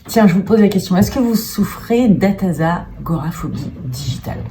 Tiens, je vous pose la question, est-ce que vous souffrez d'atasagoraphobie digitale?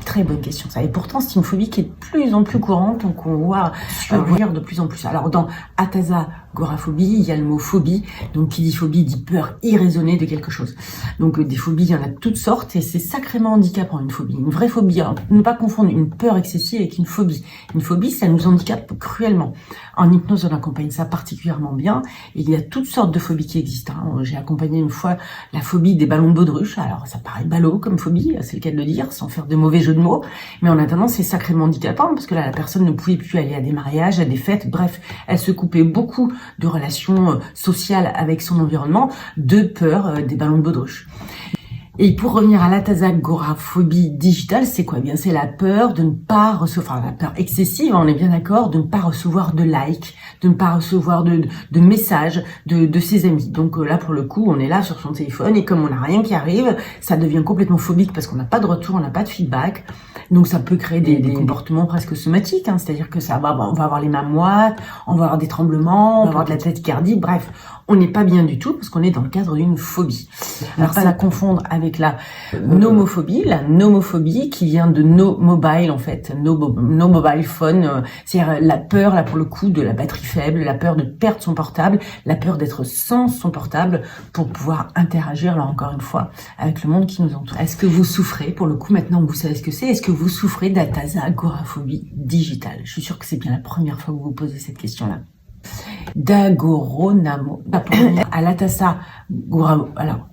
Très bonne question, ça. Et pourtant, c'est une phobie qui est de plus en plus courante, donc on voit survenir de plus en plus. Alors, dans atasagoraphobie, il y a le mot phobie. Donc, qui dit phobie dit peur irraisonnée de quelque chose. Donc, des phobies, il y en a de toutes sortes et c'est sacrément handicapant, une phobie. Une vraie phobie, alors, ne pas confondre une peur excessive avec une phobie. Une phobie, ça nous handicape cruellement. En hypnose, on accompagne ça particulièrement bien. Et il y a toutes sortes de phobies qui existent. J'ai accompagné une fois la phobie des ballons de baudruche. Alors, ça paraît ballot comme phobie, c'est le cas de le dire, sans faire de mauvais jeu de mots, mais en attendant, c'est sacrément handicapant parce que là, la personne ne pouvait plus aller à des mariages, à des fêtes, bref, elle se coupait beaucoup de relations sociales avec son environnement de peur des ballons de baudruche. Et pour revenir à l'atasagoraphobie digitale, c'est quoi? Eh bien, c'est la peur de ne pas recevoir, enfin, la peur excessive, on est bien d'accord, de ne pas recevoir de likes, de ne pas recevoir de messages de ses amis. Donc là, pour le coup, on est là sur son téléphone et comme on n'a rien qui arrive, ça devient complètement phobique parce qu'on n'a pas de retour, on n'a pas de feedback. Donc ça peut créer des comportements presque somatiques, c'est-à-dire que on va avoir les mains moites, on va avoir des tremblements, on va avoir de la tachycardie, bref, on n'est pas bien du tout parce qu'on est dans le cadre d'une phobie. Alors pas la confondre avec la nomophobie, qui vient de no mobile en fait, no mobile phone, c'est-à-dire la peur là pour le coup de la batterie faible, la peur de perdre son portable, la peur d'être sans son portable pour pouvoir interagir là encore une fois avec le monde qui nous entoure. Est-ce que vous souffrez, pour le coup maintenant que vous savez ce que c'est, est-ce que vous souffrez d'atasagoraphobie digitale? Je suis sûre que c'est bien la première fois que vous vous posez cette question-là. Dagoronamo. À l'atasagoraphobie. Alors,